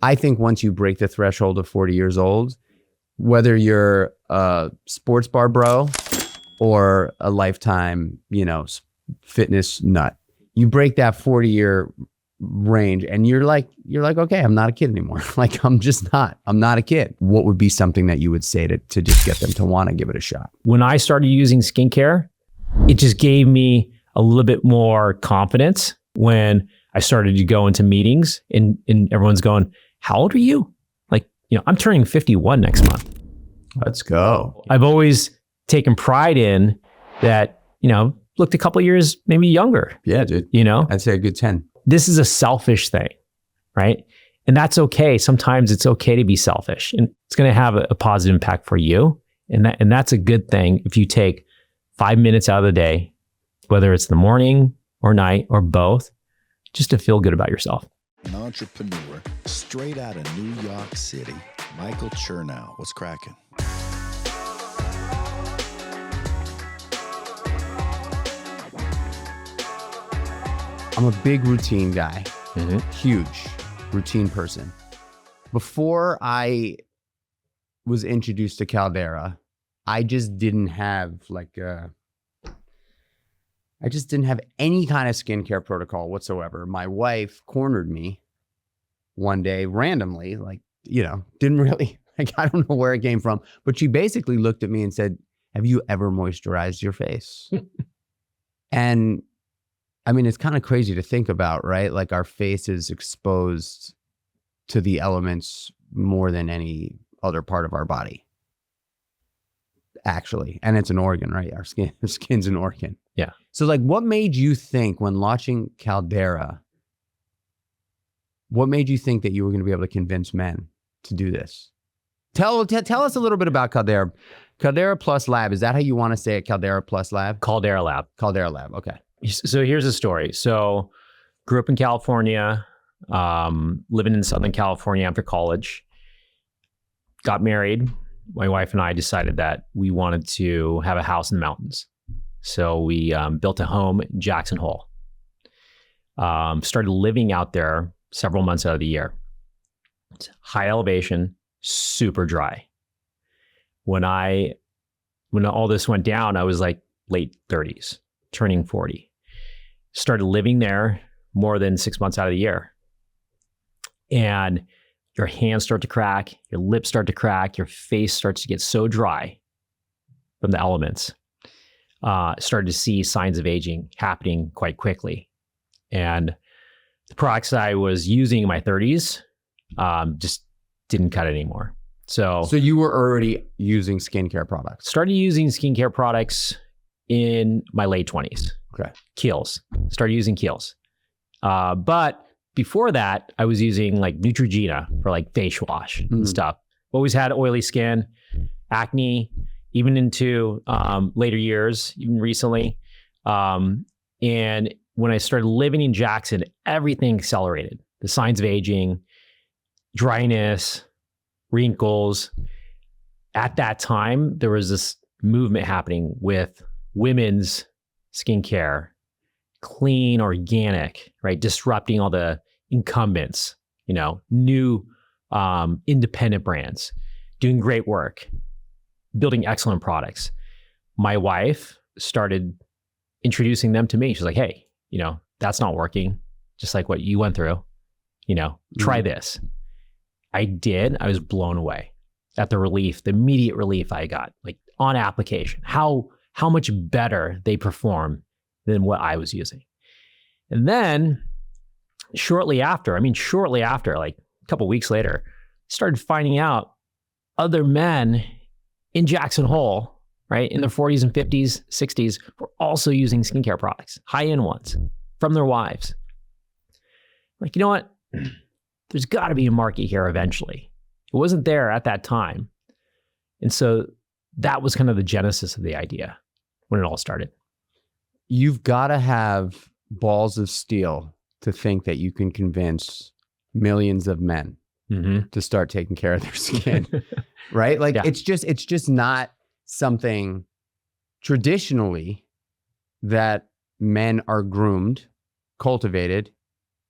I think once you break the threshold of 40 years old, whether you're a sports bar bro or a lifetime, fitness nut, you break that 40-year range and you're like, okay, I'm not a kid anymore. Like, I'm not a kid. What would be something that you would say to just get them to want to give it a shot? When I started using skincare, it just gave me a little bit more confidence when I started to go into meetings and everyone's going, how old are you? Like, I'm turning 51 next month. Let's go. I've always taken pride in that, looked a couple of years maybe younger. Yeah, dude. I'd say a good 10. This is a selfish thing, right? And that's okay. Sometimes it's okay to be selfish, and it's going to have a positive impact for you. And that's a good thing if you take 5 minutes out of the day, whether it's the morning or night or both, just to feel good about yourself. An entrepreneur straight out of New York City, Michael Chernow. What's cracking? I'm a big routine guy, huge routine person. Before I was introduced to Caldera, I just didn't have any kind of skincare protocol whatsoever. My wife cornered me one day randomly, didn't really, I don't know where it came from, but she basically looked at me and said, have you ever moisturized your face? And I mean, it's kind of crazy to think about, right? Like, our face is exposed to the elements more than any other part of our body, actually. And it's an organ, right? The skin's an organ. Yeah. So what made you think when launching Caldera, what made you think that you were going to be able to convince men to do this? Tell us a little bit about Caldera. Caldera Plus Lab. Is that how you want to say it? Caldera Plus Lab? Caldera Lab. Caldera Lab. Okay. So here's the story. So grew up in California, living in Southern California after college, got married. My wife and I decided that we wanted to have a house in the mountains. So we built a home in Jackson Hole. Started living out there several months out of the year. It's high elevation, super dry. When all this went down, I was like late 30s, turning 40. Started living there more than 6 months out of the year. And your hands start to crack, your lips start to crack, your face starts to get so dry from the elements. Started to see signs of aging happening quite quickly. And the products I was using in my 30s just didn't cut it anymore. So you were already using skincare products? Started using skincare products in my late 20s. Okay. Kiehl's. Started using Kiehl's. But before that, I was using Neutrogena for face wash and stuff. Always had oily skin, acne, even into later years, even recently. And when I started living in Jackson, everything accelerated. The signs of aging, dryness, wrinkles. At that time, there was this movement happening with women's skincare, clean, organic, right? Disrupting all the incumbents, new independent brands, doing great work, building excellent products. My wife started introducing them to me. She's like, hey, that's not working. Just like what you went through, try this. I did. I was blown away at the immediate relief I got, on application, how much better they perform than what I was using. And then shortly after, a couple weeks later, started finding out other men in Jackson Hole, right, in their 40s and 50s, 60s, were also using skincare products, high-end ones, from their wives. You know what? There's got to be a market here eventually. It wasn't there at that time. And so that was kind of the genesis of the idea when it all started. You've got to have balls of steel to think that you can convince millions of men to start taking care of their skin, right? It's just not something traditionally that men are groomed, cultivated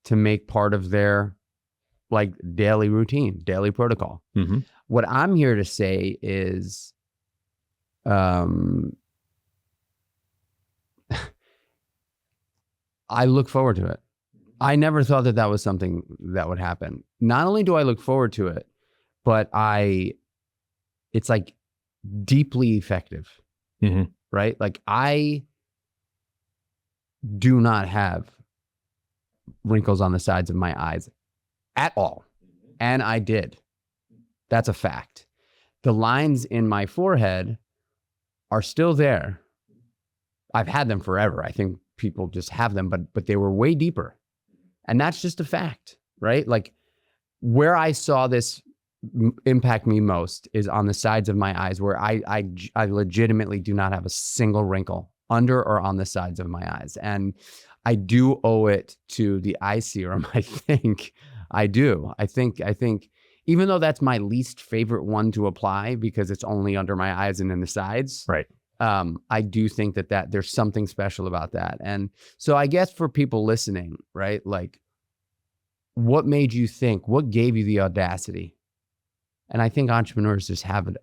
to make part of their like daily routine, daily protocol. Mm-hmm. What I'm here to say is, I look forward to it. I never thought that was something that would happen. Not only do I look forward to it, but it's like deeply effective, Mm-hmm. right? Like I do not have wrinkles on the sides of my eyes at all. And I did. That's a fact. The lines in my forehead are still there. I've had them forever. I think people just have them, but they were way deeper. And that's just a fact, right? Like where I saw this impact me most is on the sides of my eyes, where I legitimately do not have a single wrinkle under or on the sides of my eyes. And I do owe it to the eye serum. I think I do. I think even though that's my least favorite one to apply because it's only under my eyes and in the sides. Right. I do think that there's something special about that. And so I guess for people listening, right? Like what made you think, what gave you the audacity? And I think entrepreneurs just have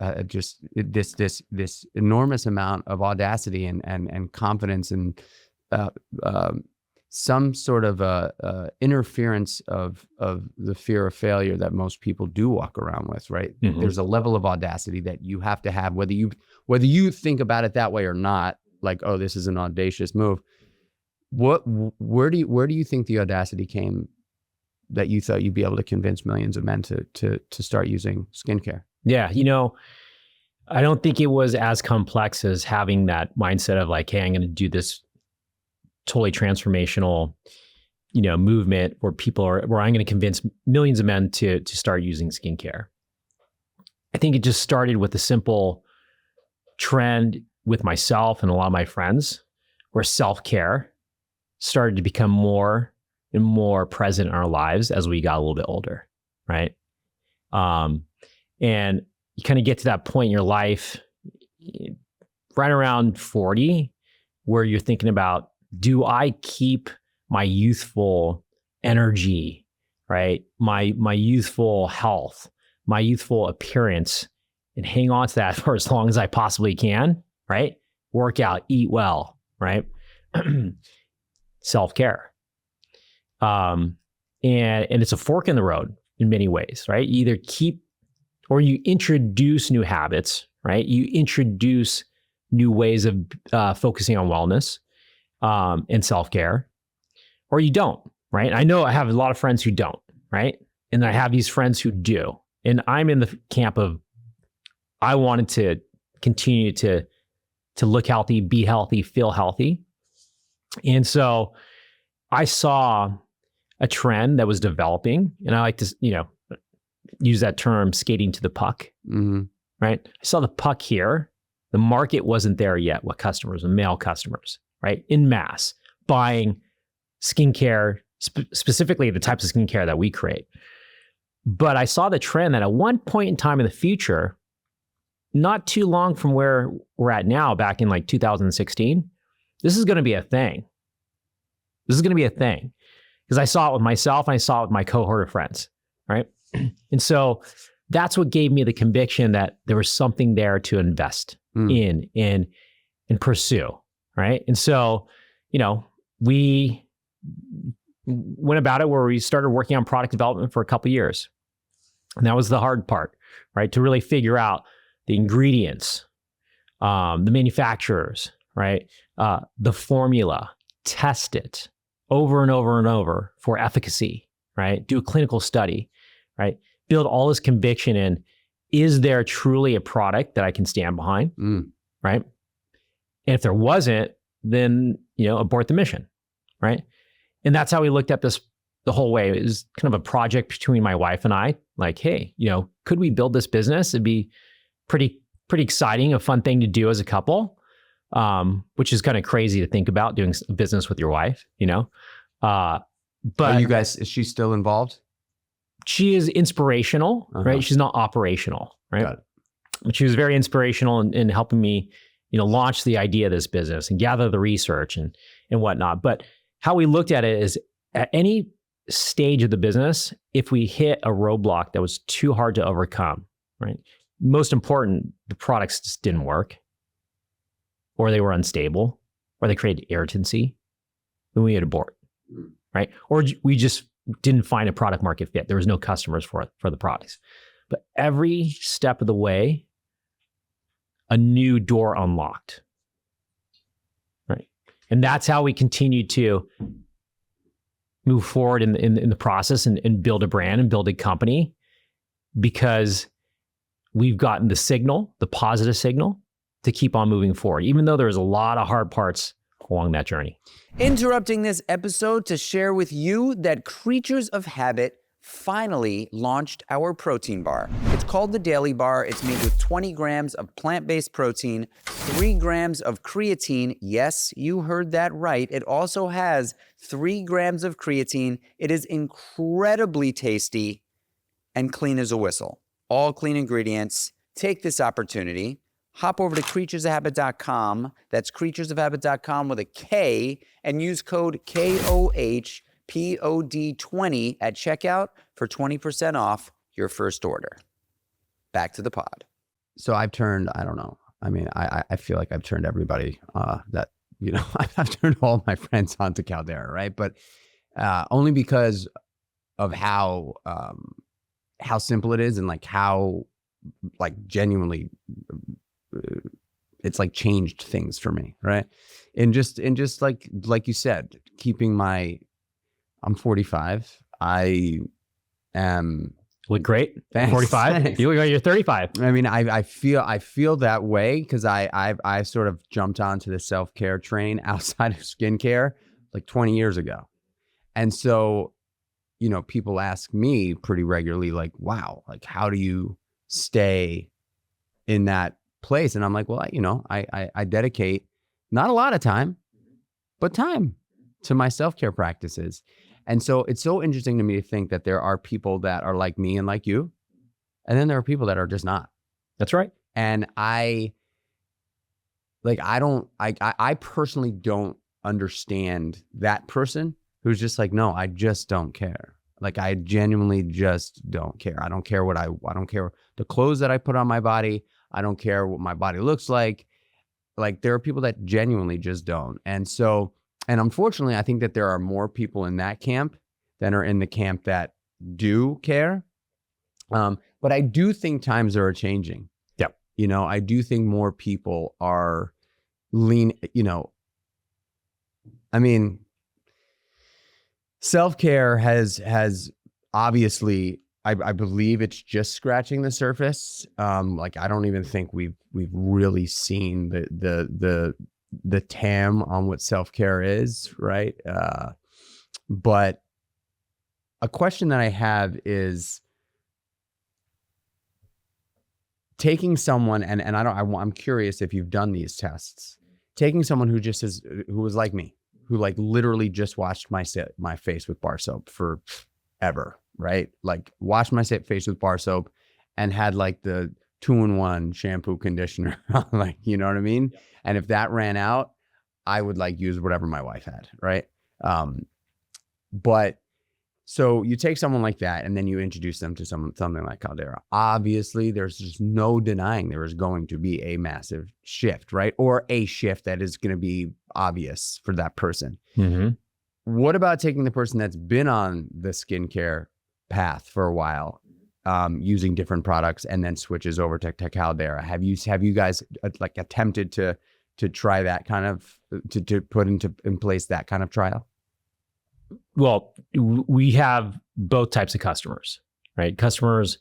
this enormous amount of audacity and confidence and some sort of interference of the fear of failure that most people do walk around with, right? Mm-hmm. There's a level of audacity that you have to have, whether you think about it that way or not, like, oh, this is an audacious move. Where do you think the audacity came that you thought you'd be able to convince millions of men to start using skincare? Yeah, I don't think it was as complex as having that mindset of like, hey, I'm going to do this totally transformational, movement where I'm going to convince millions of men to start using skincare. I think it just started with a simple trend with myself and a lot of my friends where self-care started to become more and more present in our lives as we got a little bit older, right? And you kind of get to that point in your life right around 40 where you're thinking about, do I keep my youthful energy, right? My youthful health, my youthful appearance, and hang on to that for as long as I possibly can, right? Work out, eat well, right? Self-care. And it's a fork in the road in many ways, right? You either keep or you introduce new habits, right? You introduce new ways of focusing on wellness and self-care, or you don't, right? I know I have a lot of friends who don't, right? And I have these friends who do. And I'm in the camp of, I wanted to continue to look healthy, be healthy, feel healthy. And so I saw a trend that was developing, and I like to, use that term, skating to the puck, mm-hmm. right? I saw the puck here. The market wasn't there yet with customers, with male customers, right? In mass, buying skincare, specifically the types of skincare that we create. But I saw the trend that at one point in time in the future, not too long from where we're at now, back in like 2016, this is going to be a thing. This is going to be a thing. Because I saw it with myself and I saw it with my cohort of friends, right? And so that's what gave me the conviction that there was something there to invest in and pursue, right? And so, we went about it where we started working on product development for a couple of years. And that was the hard part, right? To really figure out the ingredients, the manufacturers, right? The formula, test it over and over and over for efficacy, right? Do a clinical study, right? Build all this conviction in, is there truly a product that I can stand behind, right? And if there wasn't, then, abort the mission, right? And that's how we looked at this the whole way. It was kind of a project between my wife and I, like, hey, could we build this business? It'd be pretty exciting, a fun thing to do as a couple, which is kind of crazy to think about doing a business with your wife, but are you guys, is she still involved? She is inspirational, right? She's not operational, right? Got it. But she was very inspirational in helping me, launch the idea of this business and gather the research and whatnot. But how we looked at it is at any stage of the business, if we hit a roadblock that was too hard to overcome, right? Most important, the products just didn't work, or they were unstable, or they created irritancy, then we had abort, right? Or we just didn't find a product market fit. There was no customers for the products. But every step of the way, a new door unlocked, right? And that's how we continue to move forward in the process and build a brand and build a company, because we've gotten the signal, the positive signal, to keep on moving forward, even though there's a lot of hard parts along that journey. Interrupting this episode to share with you that Creatures of Habit finally launched our protein bar. It's called the Daily Bar. It's made with 20 grams of plant-based protein, 3 grams of creatine. Yes, you heard that right. It also has 3 grams of creatine. It is incredibly tasty and clean as a whistle. All clean ingredients. Take this opportunity. Hop over to creaturesofhabit.com. That's creaturesofhabit.com with a K, and use code KOHPOD20 at checkout for 20% off your first order. Back to the pod. So I've turned, I don't know. I mean, I feel like I've turned everybody that, you know, I've turned all my friends onto Caldera, right? But only because of how simple it is, and like how like genuinely it's like changed things for me, right? And just like you said, keeping I'm 45. I am look great. Thanks. 45. Thanks. You look like you're 35. I mean, I feel that way because I sort of jumped onto the self-care train outside of skincare like 20 years ago. And so, you know, people ask me pretty regularly, like, wow, like, how do you stay in that place? And I'm like, well, I dedicate not a lot of time, but time to my self-care practices. And so it's so interesting to me to think that there are people that are like me and like you, and then there are people that are just not. That's right. And I personally don't understand that person who's just like, no, I just don't care. Like, I genuinely just don't care. I don't care I don't care the clothes that I put on my body. I don't care what my body looks like. Like, there are people that genuinely just don't. And so, and unfortunately, I think that there are more people in that camp than are in the camp that do care. But I do think times are changing. Yep. You know, I do think more people are I mean, self-care has obviously, I believe it's just scratching the surface. Like, I don't even think we've really seen the TAM on what self-care is, right? But a question that I have is taking someone, and I'm curious if you've done these tests, taking someone who was like me, who like literally just washed my face with bar soap forever, right? Like, washed my face with bar soap and had like the 2-in-1 shampoo conditioner, like, you know what I mean? Yeah. And if that ran out, I would like use whatever my wife had, right? But so you take someone like that and then you introduce them to something like Caldera. Obviously, there's just no denying there is going to be a massive shift, right? Or a shift that is going to be obvious for that person. Mm-hmm. What about taking the person that's been on the skincare path for a while, using different products, and then switches over to Caldera? Have you guys like attempted to try that kind of, to put in place that kind of trial? Well, we have both types of customers, right? Customers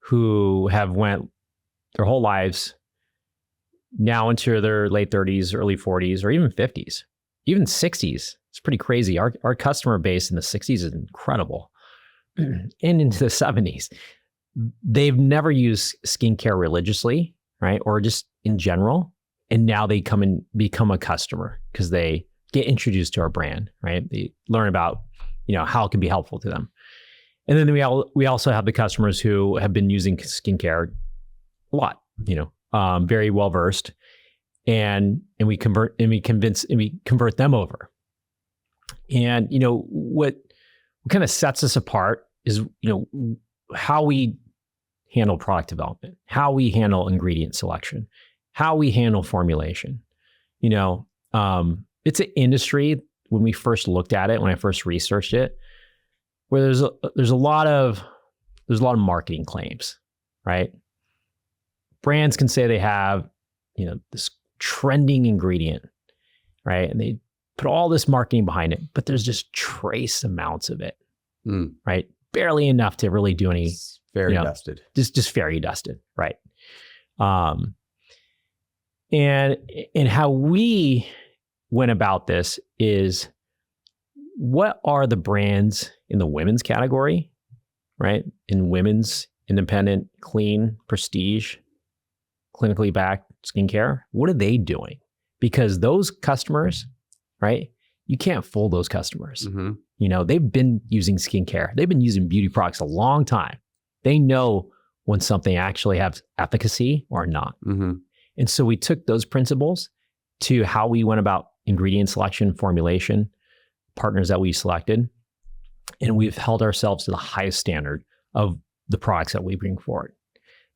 who have went their whole lives now into their late 30s, early 40s, or even 50s, even 60s. It's pretty crazy. Our customer base in the 60s is incredible. And into the 70s. They've never used skincare religiously, right? Or just in general. And now they come and become a customer because they get introduced to our brand, right? They learn about, how it can be helpful to them. And then we also have the customers who have been using skincare a lot, very well versed, and we convert them over. And what kind of sets us apart is, how we handle product development, how we handle ingredient selection, how we handle formulation. It's an industry, when we first looked at it, when I first researched it, where there's a lot of marketing claims, right? Brands can say they have, this trending ingredient, right? And they put all this marketing behind it, but there's just trace amounts of it, right? Barely enough to really do any. Fairy dusted. Just fairy dusted, right? And how we went about this is, what are the brands in the women's category, right? In women's independent, clean, prestige, clinically backed skincare, what are they doing? Because those customers, right? You can't fool those customers. Mm-hmm. They've been using skincare. They've been using beauty products a long time. They know when something actually has efficacy or not. Mm-hmm. And so we took those principles to how we went about ingredient selection, formulation, partners that we selected, and we've held ourselves to the highest standard of the products that we bring forward.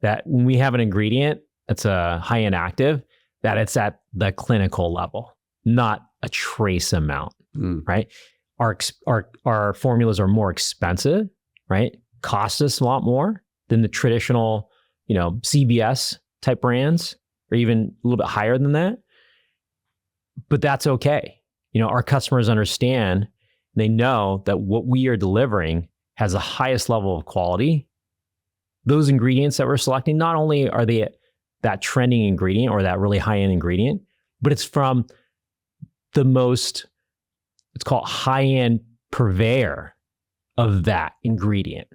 That when we have an ingredient that's a high-end active, that it's at the clinical level, not a trace amount, right? Our formulas are more expensive, right? Cost us a lot more than the traditional, CVS type brands, or even a little bit higher than that. But that's okay. Our customers understand, they know that what we are delivering has the highest level of quality. Those ingredients that we're selecting, not only are they that trending ingredient or that really high-end ingredient, but it's from the most, it's called high-end purveyor of that ingredient,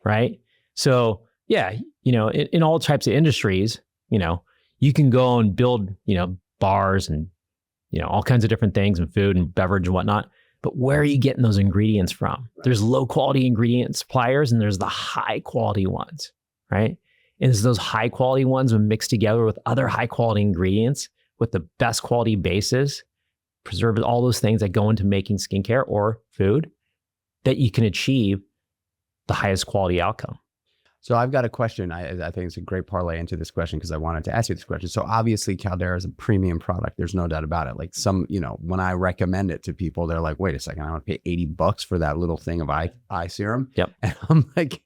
right? So yeah, in all types of industries, you can go and build, bars and, all kinds of different things and food and beverage and whatnot. But where are you getting those ingredients from? Right. There's low quality ingredient suppliers and there's the high quality ones, right? And it's those high quality ones when mixed together with other high quality ingredients with the best quality bases, preserve all those things that go into making skincare or food, that you can achieve the highest quality outcome. So I've got a question. I think it's a great parlay into this question because I wanted to ask you this question. So obviously Caldera is a premium product. There's no doubt about it. Like when I recommend it to people, they're like, wait a second, I want to pay $80 for that little thing of eye serum. Yep. And I'm like,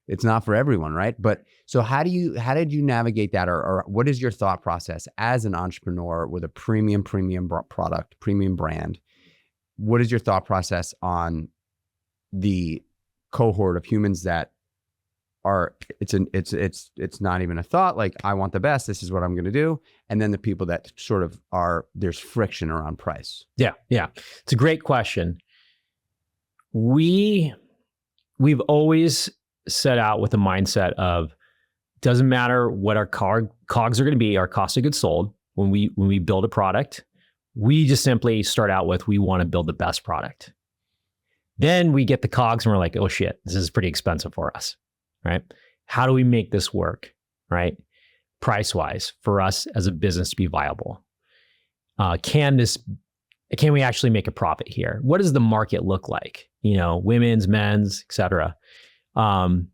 it's not for everyone, right? But so how did you navigate that? Or what is your thought process as an entrepreneur with a premium product, premium brand? What is your thought process on the cohort of humans that are, it's not even a thought, like, I want the best, this is what I'm going to do. And then the people that sort of there's friction around price. Yeah. It's a great question. We've always set out with a mindset of, doesn't matter what our COGS are going to be, our cost of goods sold, when we build a product, we just simply start out with, we want to build the best product. Then we get the COGS and we're like, oh shit, this is pretty expensive for us, right? How do we make this work, right? Price-wise, for us as a business to be viable. Can we actually make a profit here? What does the market look like? Women's, men's, et cetera. And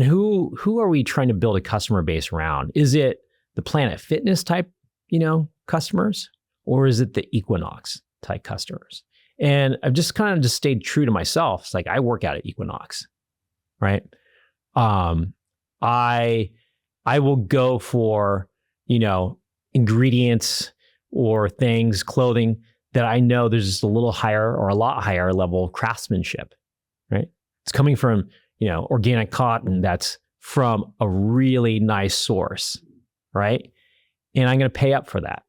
who are we trying to build a customer base around? Is it the Planet Fitness type, customers? Or is it the Equinox type customers? And I've just kind of stayed true to myself. It's like, I work out at Equinox, right? I will go for, ingredients or things, clothing that I know there's just a little higher or a lot higher level of craftsmanship, right? It's coming from, organic cotton that's from a really nice source, right? And I'm going to pay up for that.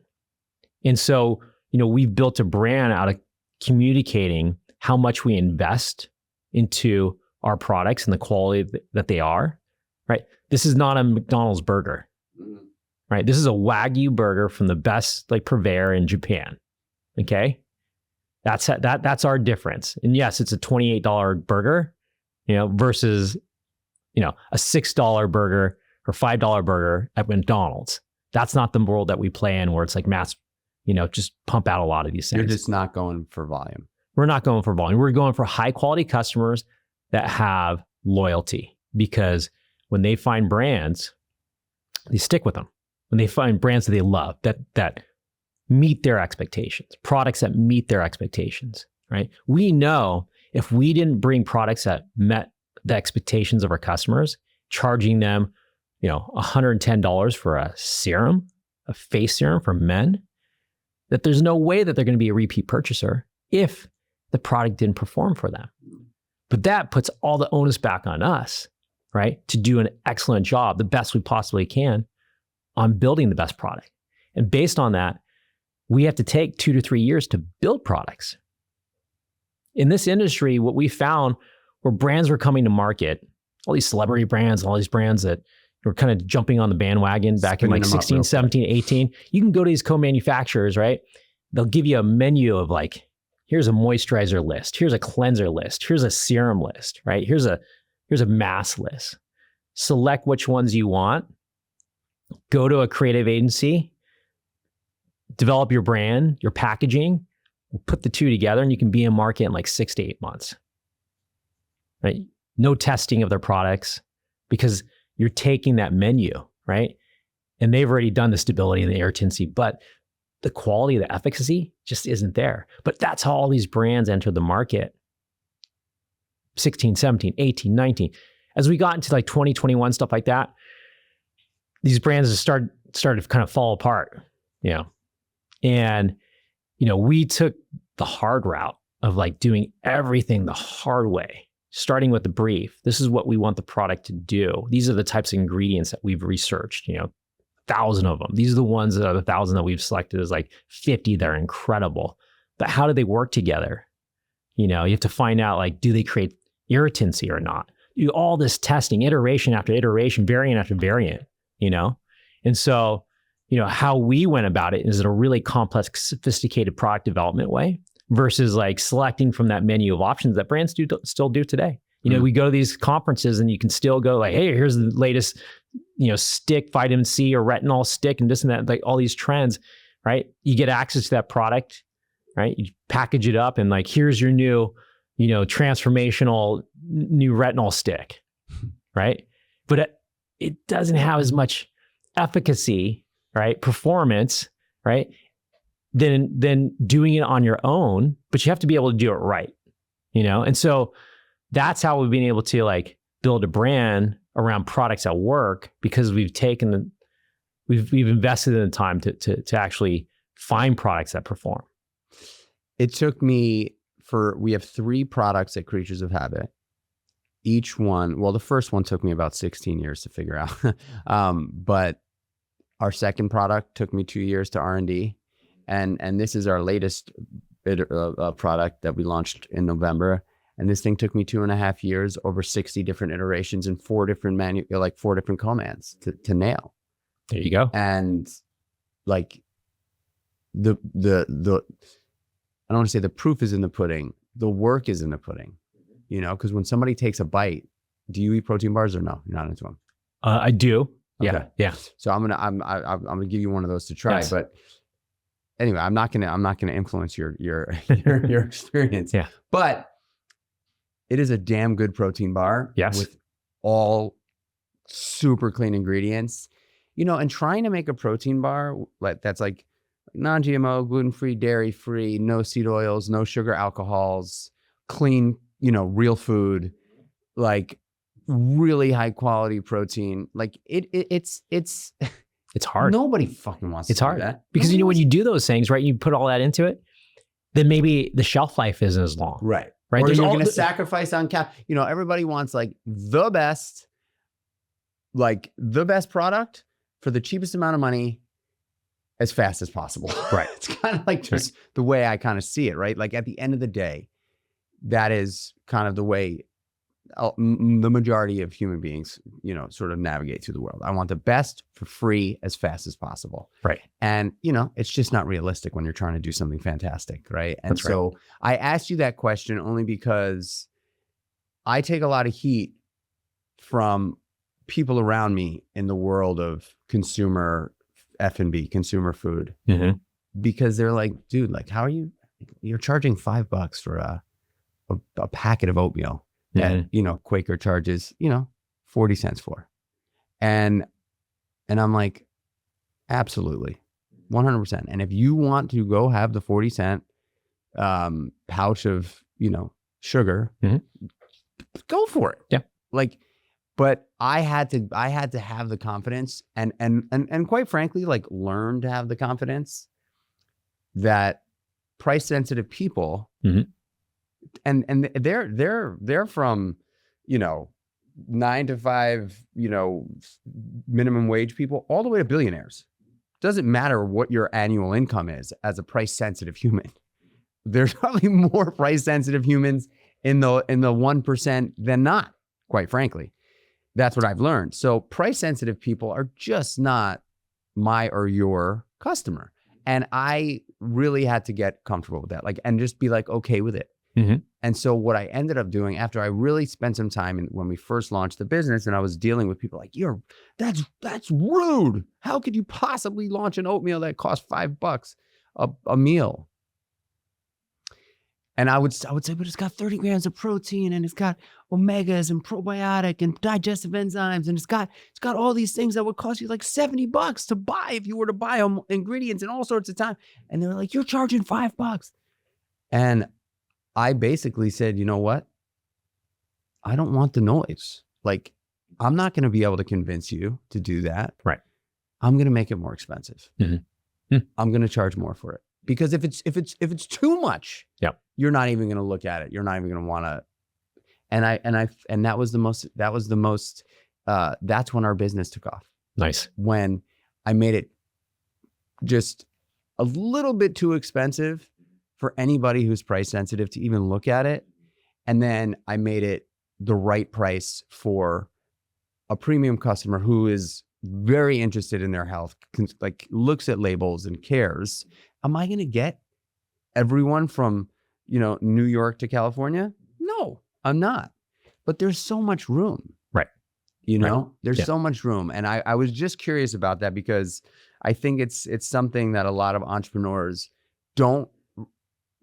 And so, we've built a brand out of communicating how much we invest into our products and the quality that they are, right? This is not a McDonald's burger, right? This is a Wagyu burger from the best purveyor in Japan, okay? That's our difference. And yes, it's a $28 burger, versus, a $6 burger or $5 burger at McDonald's. That's not the world that we play in, where it's like mass, just pump out a lot of these things. You're just not going for volume. We're not going for volume. We're going for high quality customers that have loyalty, because when they find brands, they stick with them. When they find brands that they love, that meet their expectations, products that meet their expectations, right? We know if we didn't bring products that met the expectations of our customers, charging them, $110 for a serum, a face serum for men, that there's no way that they're going to be a repeat purchaser if the product didn't perform for them. But that puts all the onus back on us, right? To do an excellent job, the best we possibly can on building the best product. And based on that, we have to take 2 to 3 years to build products. In this industry, what we found were brands were coming to market, all these celebrity brands, all these brands that were kind of jumping on the bandwagon back in like 16, 17, 18. You can go to these co-manufacturers, right? They'll give you a menu of like, here's a moisturizer list, here's a cleanser list, here's a serum list, right? Here's a mask list. Select which ones you want, go to a creative agency, develop your brand, your packaging, put the two together, and you can be in market in like 6 to 8 months, right? No testing of their products, because you're taking that menu, right? And they've already done the stability and the irritancy, but the quality, the efficacy just isn't there. But that's how all these brands entered the market. 16, 17, 18, 19. As we got into like 2021, stuff like that, these brands started to kind of fall apart, And, we took the hard route of like doing everything the hard way, starting with the brief. This is what we want the product to do. These are the types of ingredients that we've researched, 1,000 of them. These are the ones that are the 1,000 that we've selected as like 50 that are incredible. But how do they work together? You have to find out, like, do they create irritancy or not? Do all this testing, iteration after iteration, variant after variant, And so, how we went about it is in a really complex, sophisticated product development way versus like selecting from that menu of options that brands still do today. We go to these conferences and you can still go like, hey, here's the latest, stick, vitamin C or retinol stick and this and that, like all these trends, right? You get access to that product, right? You package it up and like, here's your new, transformational new retinol stick, right? But it doesn't have as much efficacy, right? Performance, right? Than doing it on your own, but you have to be able to do it right, And so that's how we've been able to like build a brand around products that work, because we've invested in the time to actually find products that perform. It took me we have 3 products at Kreatures of Habit. Each one, well, the first one took me about 16 years to figure out. But our second product took me 2 years to R&D. And this is our latest product that we launched in November. And this thing took me 2.5 years, over 60 different iterations and 4 different 4 different commands to nail. There you go. And like the I don't want to say the proof is in the pudding. The work is in the pudding, because when somebody takes a bite, do you eat protein bars or no? You're not into them. I do. Okay. Yeah. So I'm gonna give you one of those to try. Yes. But anyway, I'm not gonna influence your experience. Yeah. But it is a damn good protein bar. Yes. With all super clean ingredients, and trying to make a protein bar that's like non-GMO, gluten-free, dairy-free, no seed oils, no sugar alcohols, clean, real food, like really high quality protein. Like it's hard. Nobody fucking wants to do that. Because when you do those things, right, you put all that into it, then maybe the shelf life isn't as long. Right. Right. Or you're going to sacrifice on everybody wants like the best product for the cheapest amount of money as fast as possible. Right. It's kind of like just the way I kind of see it, right? Like at the end of the day, that is kind of the way the majority of human beings, sort of navigate through the world. I want the best for free as fast as possible. Right. And, it's just not realistic when you're trying to do something fantastic. Right. And That's so I asked you that question only because I take a lot of heat from people around me in the world of consumer F&B, consumer food, mm-hmm. because they're like, dude, like, how are you you're charging $5 for a packet of oatmeal that, Quaker charges, 40 cents for. And I'm like, absolutely, 100%. And if you want to go have the 40 cent pouch of, sugar, go for it. Yeah. Like, but I had to have the confidence and quite frankly, like, learn to have the confidence that price sensitive people, and they're from, 9 to 5, minimum wage people all the way to billionaires. Doesn't matter what your annual income is as a price sensitive human. There's probably more price sensitive humans in the 1% than not, quite frankly. That's what I've learned. So price sensitive people are just not my or your customer. And I really had to get comfortable with that, like, and just be like, okay with it. And so what I ended up doing after I really spent some time when we first launched the business, and I was dealing with people like, that's rude. How could you possibly launch an oatmeal that costs $5 a meal? And I would say, but it's got 30 grams of protein, and it's got omegas and probiotic and digestive enzymes, and it's got all these things that would cost you like $70 to buy if you were to buy them, ingredients and all sorts of time. And they were like, you're charging $5. And I basically said, you know what? I don't want the noise. Like, I'm not going to be able to convince you to do that. Right. I'm going to make it more expensive. I'm going to charge more for it. Because if it's too much, you're not even going to look at it. You're not even going to want to. And that was the most, that's when our business took off. Nice. When I made it just a little bit too expensive for anybody who's price sensitive to even look at it. And then I made it the right price for a premium customer who is very interested in their health, like looks at labels and cares. Am I going to get everyone from, New York to California? No, I'm not. But there's so much room. Right. There's so much room. And I was just curious about that because I think it's something that a lot of entrepreneurs don't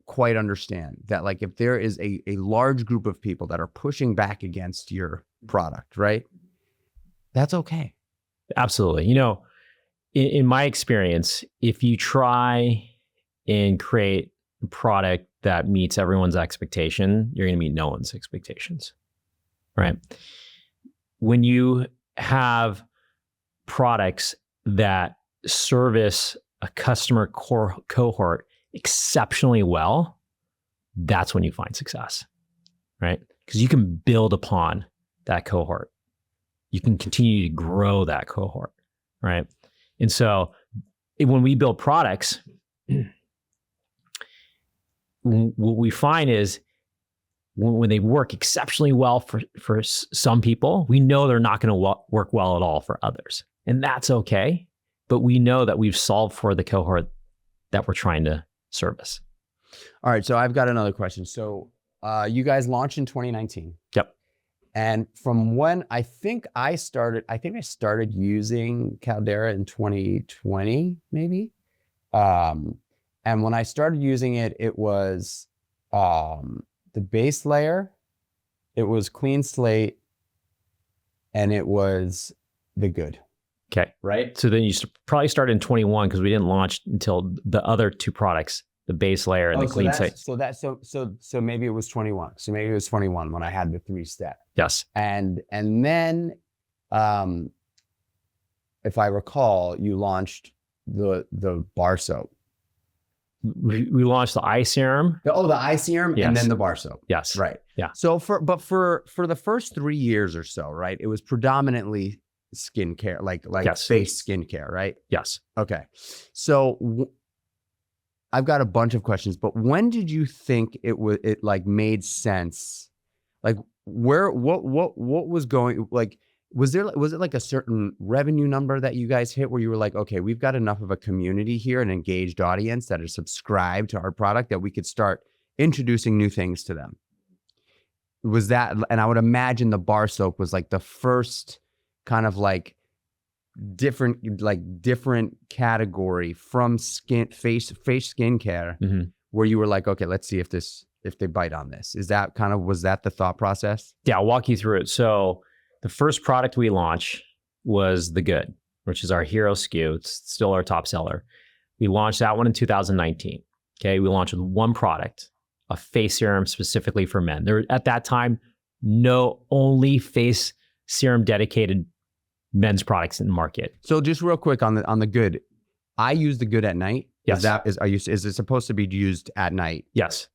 quite understand, that like if there is a large group of people that are pushing back against your product, right? That's okay. Absolutely. In my experience, if you try and create a product that meets everyone's expectation, you're going to meet no one's expectations, right? When you have products that service a customer cohort exceptionally well, that's when you find success, right? Because you can build upon that cohort. You can continue to grow that cohort, right? And so when we build products, what we find is when they work exceptionally well for some people, we know they're not going to work well at all for others. And that's okay. But we know that we've solved for the cohort that we're trying to service. All right. So I've got another question. So you guys launched in 2019. Yep. And from when I started using Caldera in 2020, maybe. And when I started using it, it was the base layer, it was clean slate, and it was the good. Okay. Right. So then you probably started in 21 because we didn't launch until the other two products, the base layer and the clean slate. So maybe it was 21. So maybe it was 21 when I had the 3-step. Yes. And then, if I recall, you launched the bar soap. We launched the eye serum. The eye serum, yes. And then the bar soap. Yes. Right. Yeah. So for the first 3 years or so, right, it was predominantly skincare, like yes. face skincare, right? Yes. Okay. So I've got a bunch of questions, but when did you think it like made sense? Like what was going, like, was it like a certain revenue number that you guys hit where you were like, okay, we've got enough of a community here, an engaged audience that is subscribed to our product that we could start introducing new things to them? Was that, and I would imagine the bar soap was like the first kind of like different category from face skincare, where you were like, okay, let's see if they bite on this? Was that the thought process? Yeah, I'll walk you through it. So the first product we launched was the Good, which is our hero SKU. It's still our top seller. We launched that one in 2019. Okay, we launched with one product, a face serum specifically for men. There at that time, no only face serum dedicated men's products in the market. So just real quick on the Good, I use the Good at night. Yes. Is it supposed to be used at night? Yes.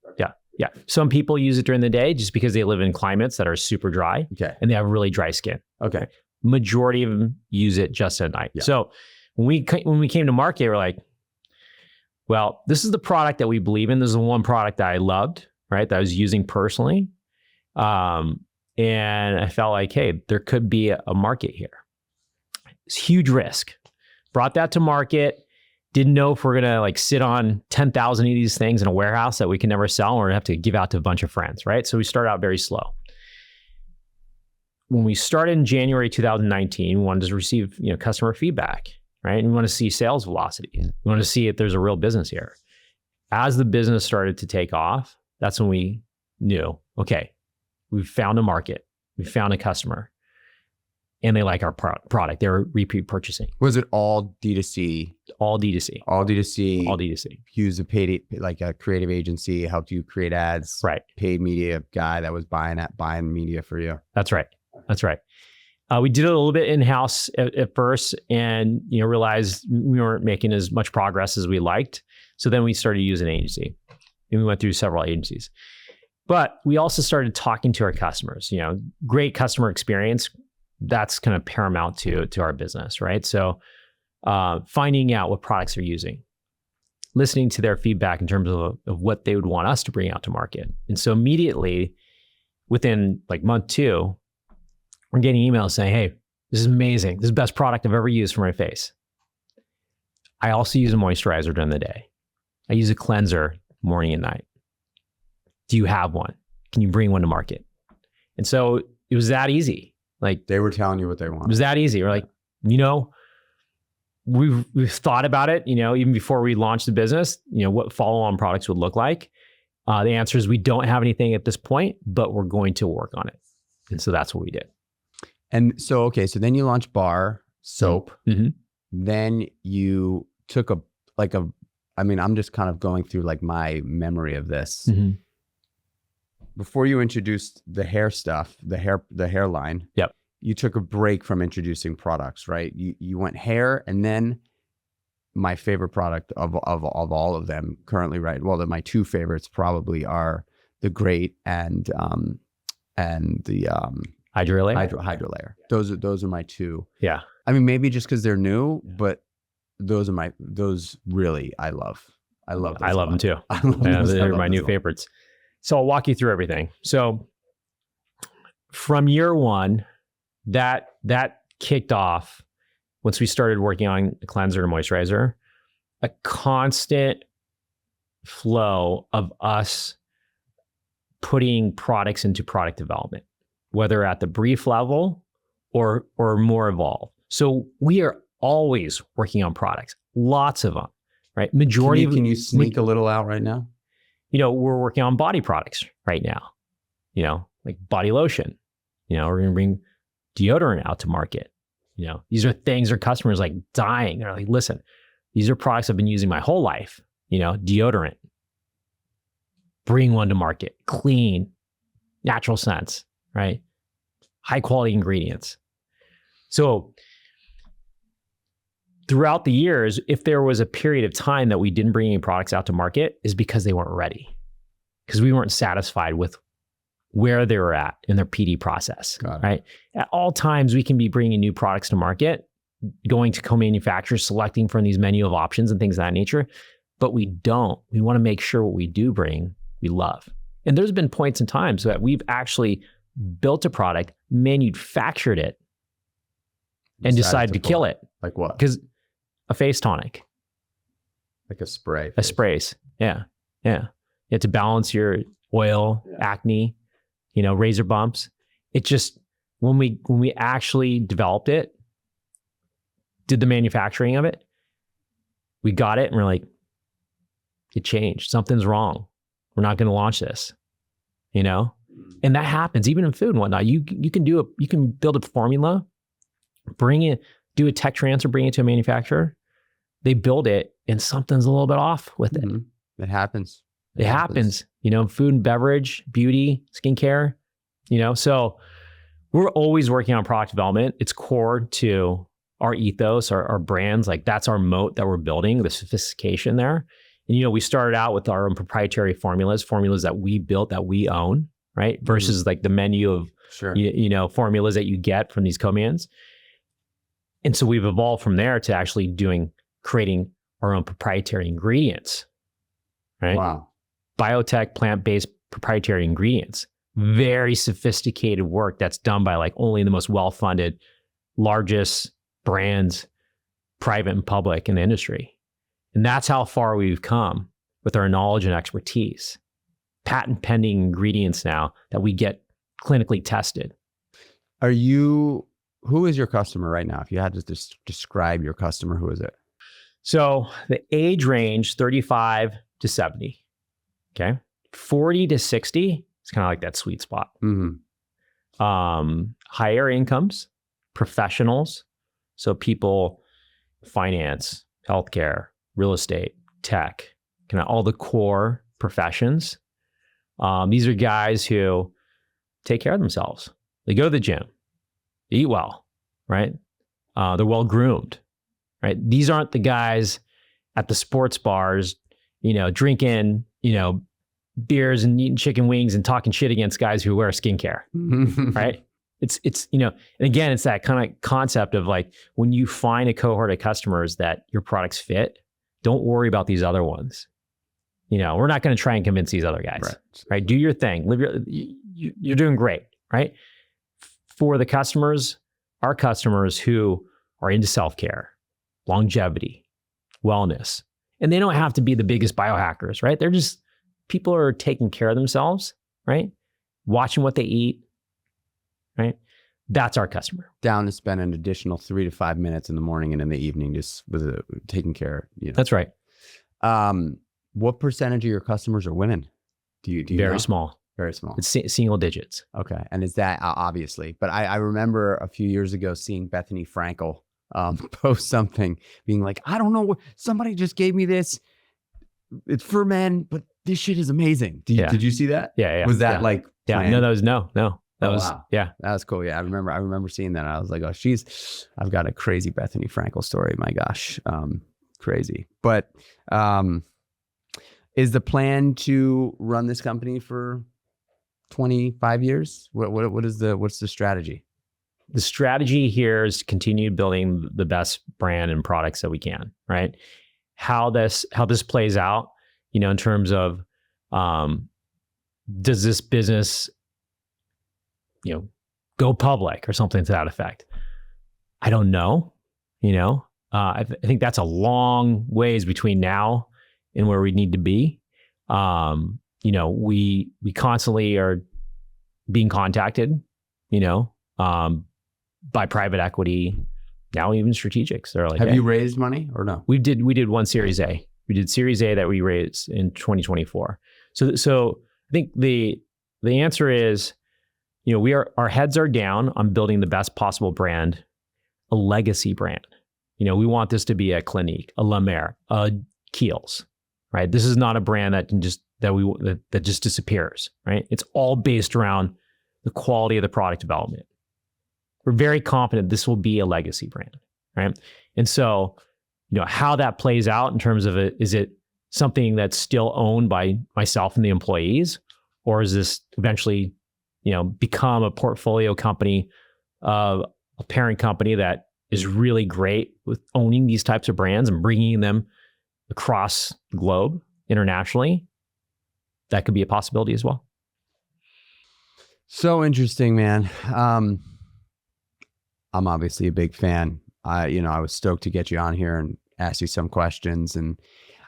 Yeah. Some people use it during the day just because they live in climates that are super dry. Okay. And they have really dry skin. Okay. Majority of them use it just at night. Yeah. So when we came to market, we're like, well, this is the product that we believe in. This is the one product that I loved, right? That I was using personally. And I felt like, hey, there could be a market here. It's huge risk. Brought that to market. Didn't know if we're going to like sit on 10,000 of these things in a warehouse that we can never sell or have to give out to a bunch of friends, right? So we started out very slow. When we started in January 2019, we wanted to receive, customer feedback, right? And we want to see sales velocity. We want to see if there's a real business here. As the business started to take off, that's when we knew, okay, we've found a market. We found a customer. And they like our product. They're repeat purchasing. Was it all D2C? All D2C. All D2C. All D2C. Use a paid, like a creative agency, helped you create ads. Right. Paid media guy that was buying media for you. That's right. We did it a little bit in-house at first and, realized we weren't making as much progress as we liked. So then we started using an agency and we went through several agencies. But we also started talking to our customers, great customer experience. That's kind of paramount to our business, right? So finding out what products they're using, listening to their feedback in terms of what they would want us to bring out to market. And so immediately within like month 2, we're getting emails saying, hey, this is amazing. This is the best product I've ever used for my face. I also use a moisturizer during the day. I use a cleanser morning and night. Do you have one? Can you bring one to market? And so it was that easy. Like they were telling you what they wanted. It was that easy. We're like, we've thought about it, even before we launched the business, what follow-on products would look like. The answer is we don't have anything at this point, but we're going to work on it. And so that's what we did. And so, okay, so then you launched bar soap. Mm-hmm. Then you took I'm just kind of going through like my memory of this. Mm-hmm. Before you introduced the hair stuff, the hairline, yep, you took a break from introducing products, right? You went hair, and then my favorite product of all of them currently, right? Well, my 2 favorites probably are the Great and the Hydro Layer. Hydro Layer. Those are my 2. Yeah. I mean, maybe just because they're new, but those really I love. I love them too. They're my new favorites. So I'll walk you through everything. So from year 1, that kicked off once we started working on a cleanser and moisturizer, a constant flow of us putting products into product development, whether at the brief level or more evolved. So we are always working on products, lots of them, right? Can you sneak a little out right now? We're working on body products right now, like body lotion. We're going to bring deodorant out to market. These are things our customers like dying. They're like, listen, these are products I've been using my whole life. Deodorant. Bring one to market. Clean, natural scents, right? High quality ingredients. So throughout the years, if there was a period of time that we didn't bring any products out to market, is because they weren't ready. Because we weren't satisfied with where they were at in their PD process, right? At all times, we can be bringing new products to market, going to co-manufacturers, selecting from these menu of options and things of that nature, but we don't. We want to make sure what we do bring, we love. And there's been points in time so that we've actually built a product, manufactured it, and decided to kill it. Like what? Because a face tonic. Like a spray. A sprays. Yeah. You have to balance your oil, acne, razor bumps. It just, when we actually developed it, did the manufacturing of it, we got it and we're like, it changed. Something's wrong. We're not going to launch this, And that happens even in food and whatnot. You can build a formula, bring it, do a tech transfer, bring it to a manufacturer. They build it and something's a little bit off with it. It happens. It happens, food and beverage, beauty, skincare, so we're always working on product development. It's core to our ethos, our brands. Like that's our moat that we're building, the sophistication there. And, we started out with our own proprietary formulas that we built, that we own, right? Versus like the menu of, formulas that you get from these co-mans. And so we've evolved from there to actually creating our own proprietary ingredients, right? Wow. Biotech, plant-based proprietary ingredients. Very sophisticated work that's done by like only the most well-funded, largest brands, private and public in the industry. And that's how far we've come with our knowledge and expertise. Patent pending ingredients now that we get clinically tested. Who is your customer right now? If you had to just describe your customer, who is it? So the age range, 35 to 70. Okay. 40 to 60, it's kind of like that sweet spot. Higher incomes, professionals. So people, finance, healthcare, real estate, tech, kind of all the core professions. These are guys who take care of themselves. They go to the gym, they eat well, right? They're well groomed, right? These aren't the guys at the sports bars, drinking, beers and eating chicken wings and talking shit against guys who wear skincare, right? It's and again, it's that kind of concept of like, when you find a cohort of customers that your products fit, don't worry about these other ones. We're not going to try and convince these other guys, right? Do your thing. You're doing great, right? For the customers, our customers who are into self-care, longevity, wellness, and they don't have to be the biggest biohackers, right? They're just people who are taking care of themselves, right? Watching what they eat, right? That's our customer. Down to spend an additional 3 to 5 minutes in the morning and in the evening just with taking care. That's right. What percentage of your customers are women? Do you Very know? small. Very small. It's single digits. Okay. And is that obviously, but I remember a few years ago seeing Bethany Frankel post something being like, I don't know, somebody just gave me this. It's for men, but this shit is amazing. Did you see that? Yeah. Was that like, planned? No, that was no. That was, wow. Yeah. That was cool. Yeah. I remember seeing that. I was like, oh, I've got a crazy Bethany Frankel story. My gosh. Crazy. But, is the plan to run this company for 25 years? What's the strategy? The strategy here is to continue building the best brand and products that we can, right? How this plays out, in terms of, does this business, go public or something to that effect? I don't know, I think that's a long ways between now and where we need to be. We constantly are being contacted, by private equity, now even strategics. They're like, have you raised money or no? We did one Series A. We did Series A that we raised in 2024. So I think the answer is, our heads are down on building the best possible brand, a legacy brand. We want this to be a Clinique, a La Mer, a Kiehl's, right? This is not a brand that just disappears, right? It's all based around the quality of the product development. We're very confident this will be a legacy brand, right? And so, how that plays out in terms of is it something that's still owned by myself and the employees, or is this eventually, become a portfolio company, a parent company that is really great with owning these types of brands and bringing them across the globe internationally? That could be a possibility as well. So interesting, man. I'm obviously a big fan. I was stoked to get you on here and ask you some questions. And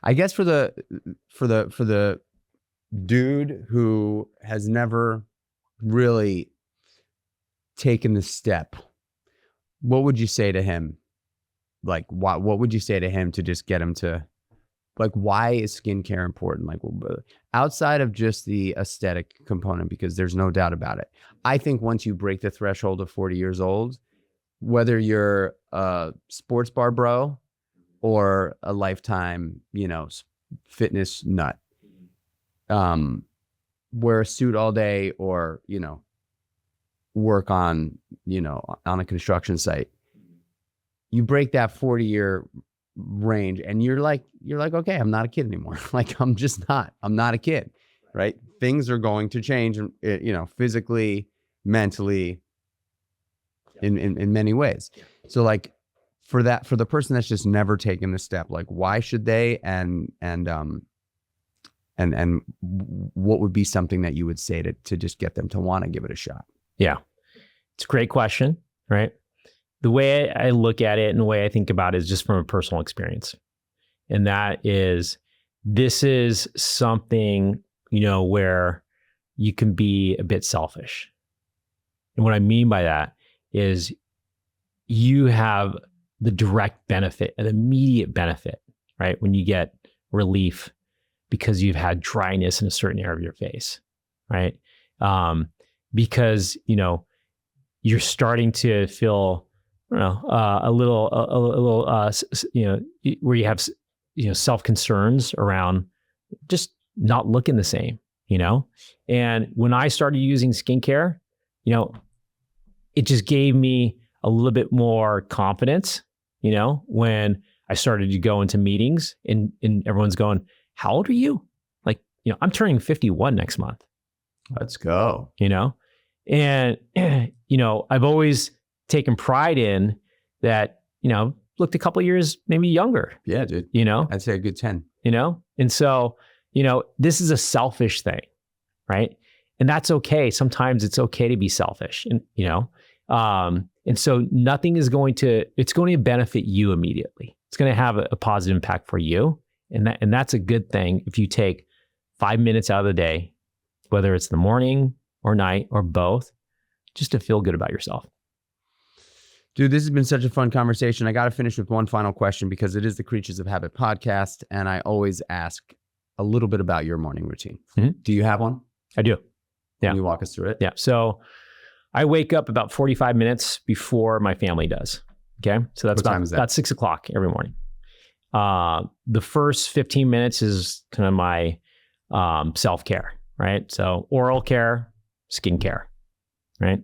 I guess for the dude who has never really taken the step, what would you say to him? Like, what would you say to him to just get him to like, why is skincare important? Like, well, outside of just the aesthetic component, because there's no doubt about it. I think once you break the threshold of 40 years old, whether you're a sports bar bro or a lifetime, fitness nut, wear a suit all day or, work on, on a construction site, you break that 40-year range and you're like, okay, I'm not a kid anymore. Like, I'm not a kid, right? Things are going to change, physically, mentally, in many ways. So like for the person that's just never taken the step, like, why should they, and what would be something that you would say to just get them to want to give it a shot? Yeah. It's a great question, right? The way I look at it and the way I think about it is just from a personal experience. And that is, this is something, where you can be a bit selfish. And what I mean by that is you have the direct benefit, an immediate benefit, right? When you get relief because you've had dryness in a certain area of your face, right? Because, you're starting to feel, a little, where you have, self-concerns around just not looking the same, And when I started using skincare, it just gave me a little bit more confidence, when I started to go into meetings and everyone's going, how old are you? Like, I'm turning 51 next month. Let's go. And, I've always taken pride in that, looked a couple of years, maybe younger. Yeah, dude. I'd say a good 10. And so, this is a selfish thing, right? And that's okay. Sometimes it's okay to be selfish, and, and so nothing is it's going to benefit you immediately. It's going to have a positive impact for you. And that's a good thing if you take 5 minutes out of the day, whether it's the morning or night or both, just to feel good about yourself. Dude, this has been such a fun conversation. I got to finish with one final question because it is the Creatures of Habit podcast. And I always ask a little bit about your morning routine. Mm-hmm. Do you have one? I do. Yeah. Can you walk us through it? Yeah. So I wake up about 45 minutes before my family does. Okay. So that's about 6 o'clock every morning. The first 15 minutes is kind of my self-care, right? So oral care, skincare, right?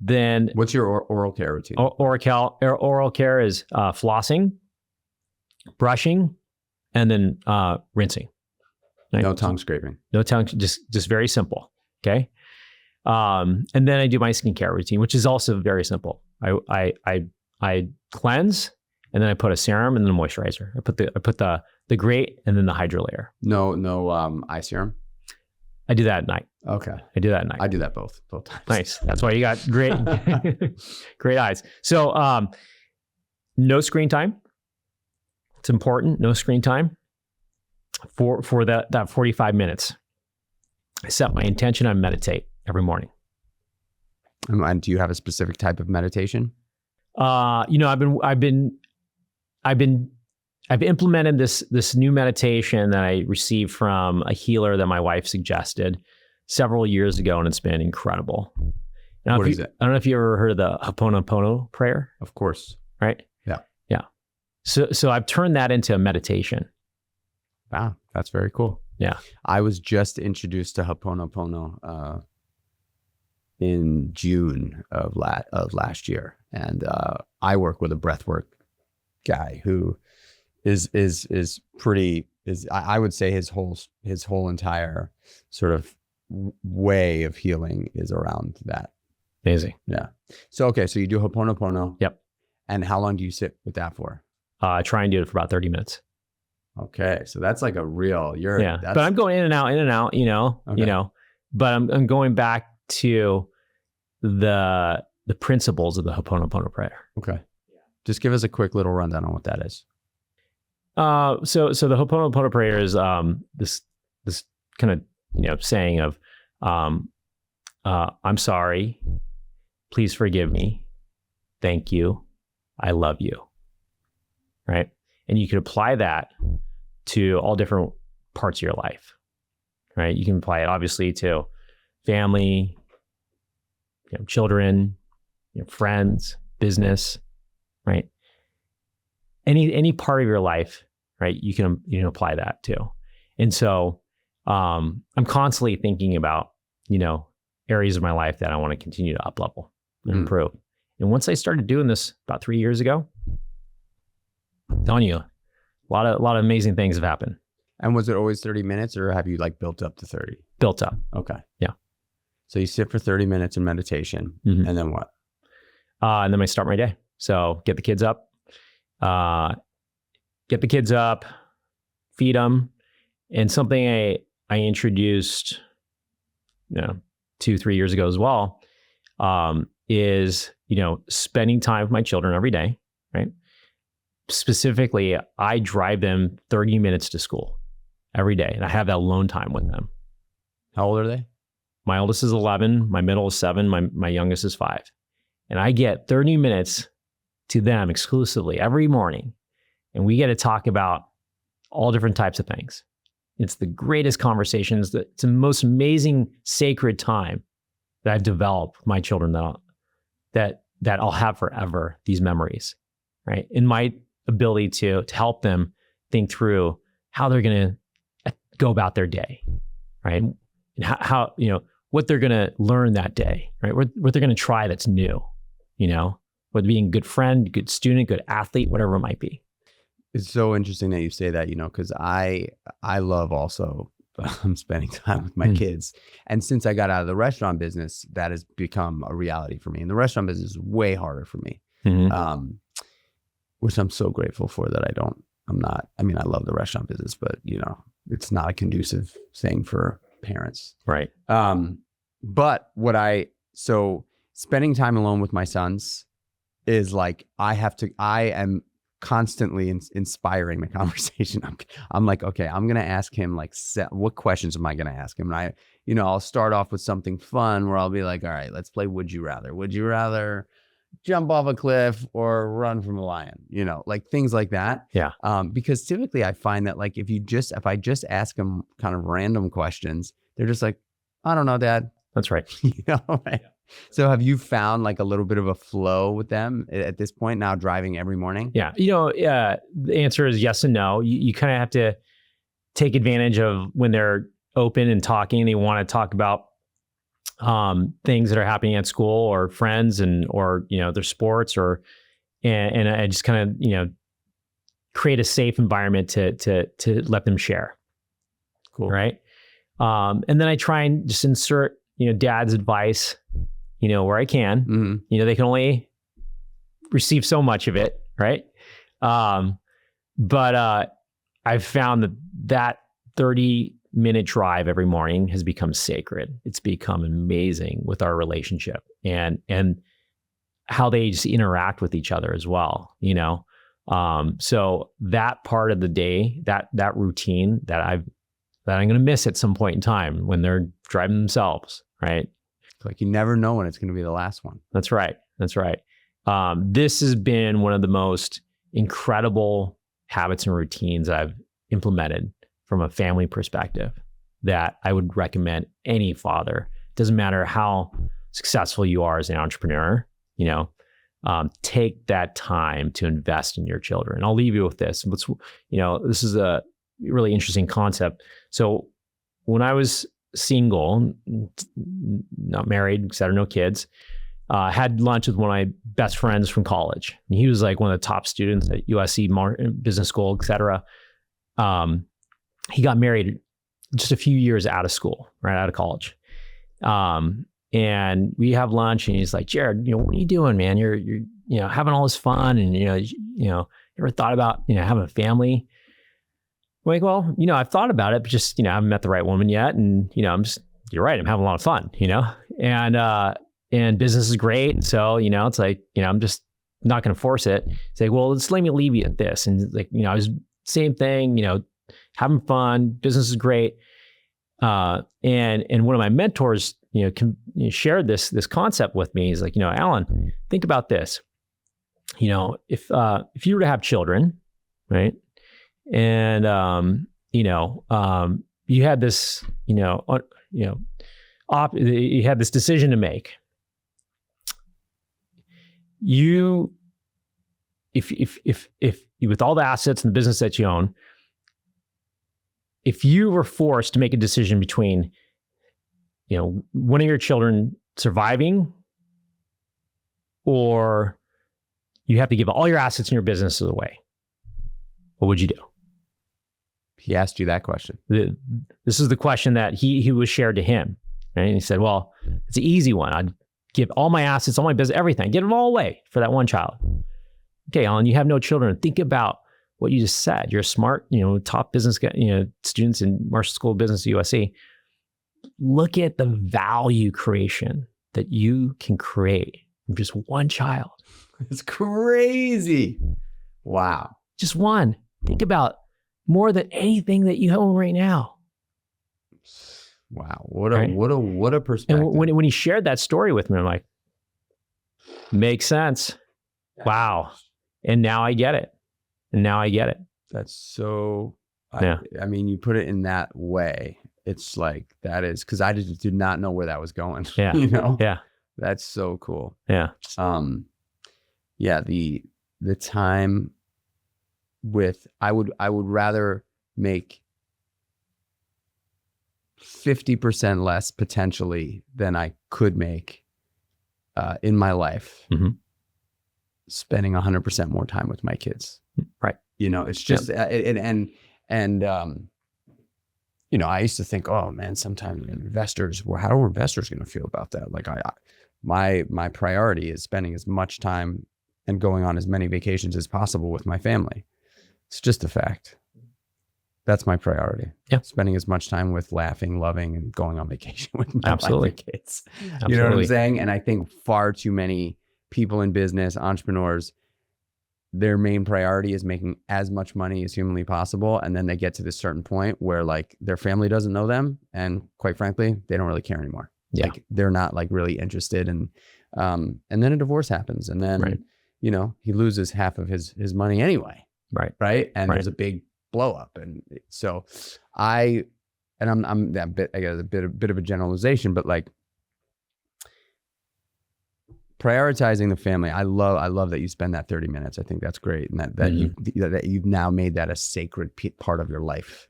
Then what's your oral care routine? Oral care is flossing, brushing, and then rinsing. Right? No tongue scraping. No tongue, just very simple. Okay. And then I do my skincare routine, which is also very simple. I cleanse, and then I put a serum and then a moisturizer. I put the grate and then the hydro layer. No eye serum. I do that at night. Okay. I do that at night. I do that both times. Nice. That's why you got great eyes. So no screen time. It's important. No screen time for that 45 minutes. I set my intention. I meditate every morning. And do you have a specific type of meditation? I've implemented this new meditation that I received from a healer that my wife suggested several years ago, and it's been incredible. What is it? I don't know if you ever heard of the Ho'oponopono prayer. Of course. Right? Yeah. Yeah. So I've turned that into a meditation. Wow, that's very cool. Yeah. I was just introduced to Ho'oponopono in June of last year, and I work with a breathwork guy who is I would say his whole entire sort of way of healing is around that. Amazing. Yeah. So okay, so you do Ho'oponopono. Yep. And how long do you sit with that for? I try and do it for about 30 minutes. Okay, so that's like a real. But I'm going in and out. Okay. But I'm going back to the principles of the Ho'oponopono prayer. Okay. Just give us a quick little rundown on what that is. So the Ho'oponopono prayer is this kind of saying of I'm sorry, please forgive me, thank you, I love you, right? And you could apply that to all different parts of your life, right? You can apply it obviously to family, children, friends, business, right? Any part of your life, right? You can apply that to. And so I'm constantly thinking about, areas of my life that I want to continue to up level and improve. And once I started doing this about 3 years ago, I'm telling you, a lot of amazing things have happened. And was it always 30 minutes or have you built up to 30? Built up. Okay. Yeah. So you sit for 30 minutes in meditation and then what? And then I start my day. So get the kids up, feed them. And something I introduced, 2-3 years ago as well, is, spending time with my children every day, right? Specifically, I drive them 30 minutes to school every day, and I have that alone time with them. How old are they? My oldest is 11, my middle is 7, my youngest is 5. And I get 30 minutes to them exclusively every morning, and we get to talk about all different types of things. It's the greatest conversations. It's the most amazing, sacred time that I've developed with my children that I'll have forever, these memories, right? In my ability to help them think through how they're going to go about their day, right? And how what they're going to learn that day, right? What they're going to try that's new, whether being a good friend, good student, good athlete, whatever it might be. It's so interesting that you say that, because I love also spending time with my kids. And since I got out of the restaurant business, that has become a reality for me. And the restaurant business is way harder for me, which I'm so grateful for that I love the restaurant business, but it's not a conducive thing for parents. Right. But so spending time alone with my sons is I am constantly inspiring the conversation. I'm like, okay, I'm going to ask him what questions am I going to ask him? And I'll start off with something fun where I'll be like, all right, let's play Would You Rather. Would you rather jump off a cliff or run from a lion? Things like that. Yeah. Because typically I find that if I just ask them kind of random questions, they're just like, I don't know, Dad. That's right. Right? So have you found a little bit of a flow with them at this point now, driving every morning? Yeah. The answer is yes and no. You kind of have to take advantage of when they're open and talking. They want to talk about things that are happening at school or friends or their sports and I just kind of, create a safe environment to let them share. Cool. Right. And then I try and just insert, dad's advice, where I can. Mm-hmm. They can only receive so much of it, right? But I've found that 30-minute drive every morning has become sacred. It's become amazing with our relationship and how they just interact with each other as well, So that part of the day, that routine that I'm going to miss at some point in time when they're driving themselves, right? You never know when it's going to be the last one. That's right. This has been one of the most incredible habits and routines that I've implemented from a family perspective that I would recommend any father. Doesn't matter how successful you are as an entrepreneur, take that time to invest in your children. I'll leave you with this. This is a really interesting concept. So when I was single, not married, etc., no kids, had lunch with one of my best friends from college. And he was one of the top students at USC Business School, etc. He got married just a few years out of school, right out of college. And we have lunch, and he's like, Jared, what are you doing, man? You're having all this fun, and you ever thought about having a family? I'm like, well, I've thought about it, but just, I haven't met the right woman yet. And, you're right. I'm having a lot of fun, and business is great. And so, it's like, I'm just not going to force it. It's like, well, let me leave you at this. And I was same thing, having fun, business is great. And one of my mentors, shared this concept with me. He's like, Alan, think about this. If you were to have children, right? And, you had this, you had this decision to make. If with all the assets and the business that you own, if you were forced to make a decision between, one of your children surviving, or you have to give all your assets and your businesses away, what would you do? He asked you that question. This is the question that he was shared to him. Right? And he said, well, it's an easy one. I'd give all my assets, all my business, everything, give them all away for that one child. Okay, Alan, you have no children. Think about what you just said. You're a smart, top business guy, students in Marshall School of Business at USC. Look at the value creation that you can create from just one child. It's crazy. Wow. Just one. Think about more than anything that you own right now. Wow. What a perspective. And when he shared that story with me, I'm like, makes sense. Wow. And now I get it. That's so, Yeah. I mean, you put it in that way. It's like, that is, because I just did not know where that was going. Yeah. Yeah. That's so cool. Yeah. Yeah. The time with, I would rather make 50% less potentially than I could make in my life, spending 100% more time with my kids. Right. It's just, I used to think, oh man, sometimes investors, well, how are investors going to feel about that? Like my priority is spending as much time and going on as many vacations as possible with my family. It's just a fact. That's my priority. Yeah. Spending as much time with laughing, loving, and going on vacation with my Absolutely. wife and kids. Absolutely. You know what I'm saying? And I think far too many people in business, entrepreneurs, their main priority is making as much money as humanly possible. And then they get to this certain point where like their family doesn't know them. And quite frankly, they don't really care anymore. Yeah. Like they're not like really interested. And then a divorce happens. And then, Right. He loses half of his money anyway. Right. Right. And Right. there's a big blow up. And so I'm that bit, I guess a bit of a generalization, but like prioritizing the family. I love that you spend that 30 minutes. I think that's great. And that you've now made that a sacred part of your life,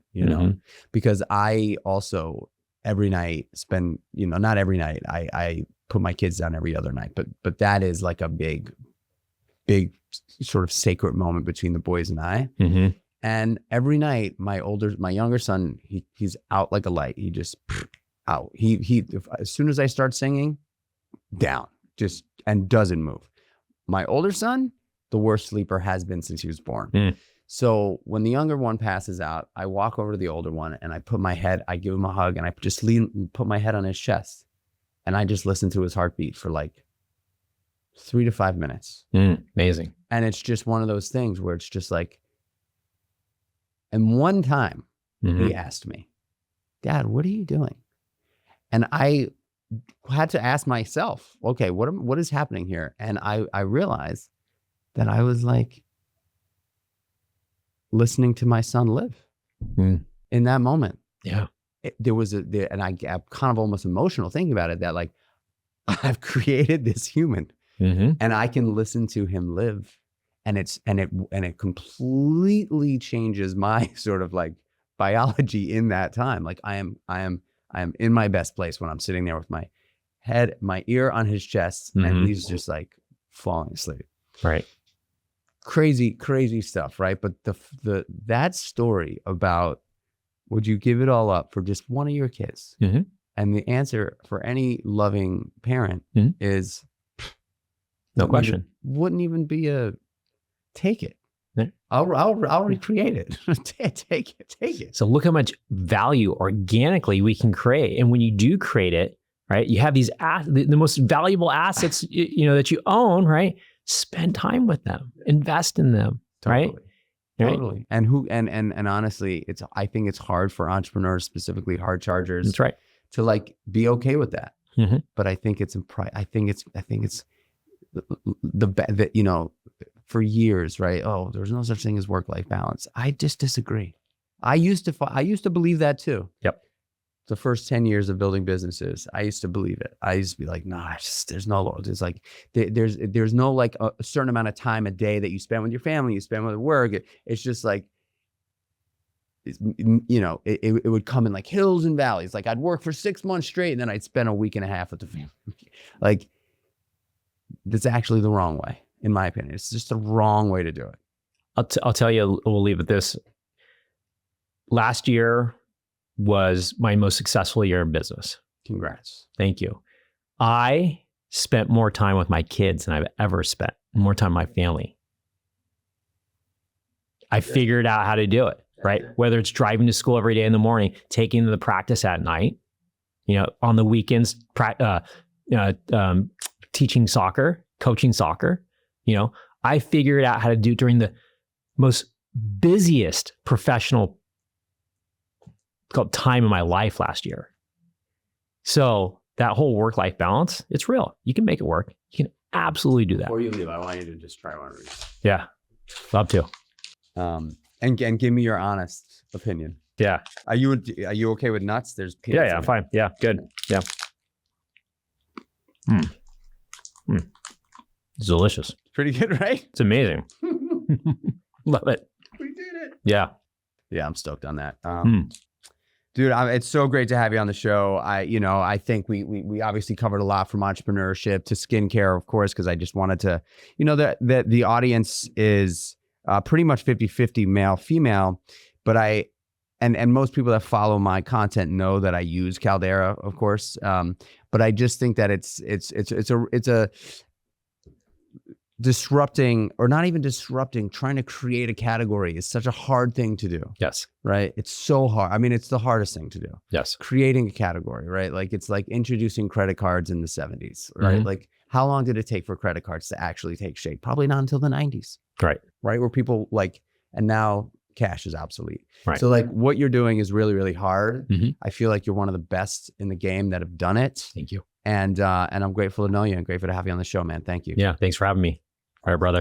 because I also every night spend, not every night, I put my kids down every other night, but that is like a big sort of sacred moment between the boys and I. Mm-hmm. And every night, my younger son, he's out like a light. He just out. As soon as I start singing, down, just, and doesn't move. My older son, the worst sleeper has been since he was born. Mm. So when the younger one passes out, I walk over to the older one and I give him a hug and I just put my head on his chest and I just listen to his heartbeat for like 3 to 5 minutes. Amazing. And it's just one of those things where it's just like, and one time he asked me, Dad, what are you doing? And I had to ask myself, okay, what is happening here? And I realized that I was like listening to my son live in that moment. Yeah. And I got kind of almost emotional thinking about it, that like I've created this human and I can listen to him live. And it completely changes my sort of like biology in that time. Like I am in my best place when I'm sitting there with my ear on his chest and he's just like falling asleep. Right. Crazy stuff. Right. But that story about, would you give it all up for just one of your kids? And the answer for any loving parent is no question. Wouldn't even be take it. I'll recreate it. Take it. So look how much value organically we can create. And when you do create it, right, you have these the most valuable assets that you own, right? Spend time with them, invest in them, right? Totally. And honestly, I think it's hard for entrepreneurs, specifically hard chargers. That's right. To like be okay with that. But I think it's for years, right? Oh, there's no such thing as work-life balance. I just disagree. I used to believe that too. Yep. The first 10 years of building businesses, I used to believe it. I used to be like, nah, there's no like a certain amount of time a day that you spend with your family, you spend with work. It's just like, it would come in like hills and valleys. Like I'd work for 6 months straight and then I'd spend a week and a half with the family. Like that's actually the wrong way, in my opinion. It's just the wrong way to do it. I'll tell you, we'll leave it this. Last year was my most successful year in business. Congrats. Thank you. I spent more time with my kids than I've ever spent, more time with my family. I figured out how to do it, right? Whether it's driving to school every day in the morning, taking to the practice at night, on the weekends, teaching soccer, coaching soccer, I figured out how to do it during the most busiest professional time in my life last year. So that whole work-life balance, it's real. You can make it work. You can absolutely do that. Before you leave, I want you to just try one of these. Yeah, love to. And give me your honest opinion. Yeah. Are you okay with nuts? There's peanuts. Yeah, fine. Yeah, good. Yeah. It's delicious. Pretty good, right? It's amazing. Love it. We did it. Yeah. Yeah, I'm stoked on that. Dude, it's so great to have you on the show. I think we obviously covered a lot from entrepreneurship to skincare, of course, because I just wanted to, that the audience is pretty much 50-50 male, female, but and most people that follow my content know that I use Caldera, of course. But I just think that it's a disrupting, or not even disrupting, trying to create a category is such a hard thing to do. Yes. Right? It's so hard. I mean, it's the hardest thing to do. Yes. Creating a category, right? Like it's like introducing credit cards in the 70s, right? Mm-hmm. Like how long did it take for credit cards to actually take shape? Probably not until the 90s. Right. Right? Where people and now cash is obsolete. Right. So like what you're doing is really, really hard. Mm-hmm. I feel like you're one of the best in the game that have done it. Thank you. And I'm grateful to know you and grateful to have you on the show, man. Thank you. Yeah. Thanks for having me. All right, brother.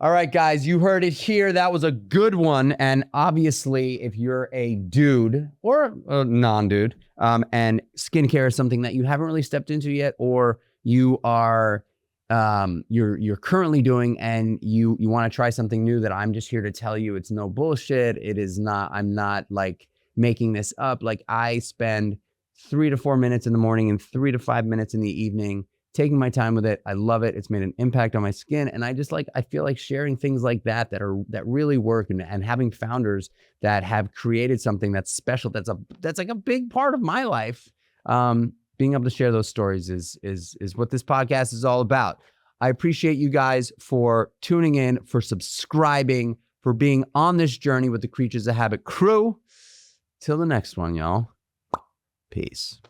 All right, guys, you heard it here. That was a good one. And obviously, if you're a dude or a non-dude, and skincare is something that you haven't really stepped into yet, or you are you're currently doing and you want to try something new, that I'm just here to tell you it's no bullshit. It is not, I'm not like making this up. Like I spend 3 to 4 minutes in the morning and 3 to 5 minutes in the evening taking my time with it. I love it. It's made an impact on my skin. And I just I feel like sharing things like that really work, and having founders that have created something that's special, that's like a big part of my life. Being able to share those stories is what this podcast is all about. I appreciate you guys for tuning in, for subscribing, for being on this journey with the Creatures of Habit crew. Till the next one, y'all. Peace.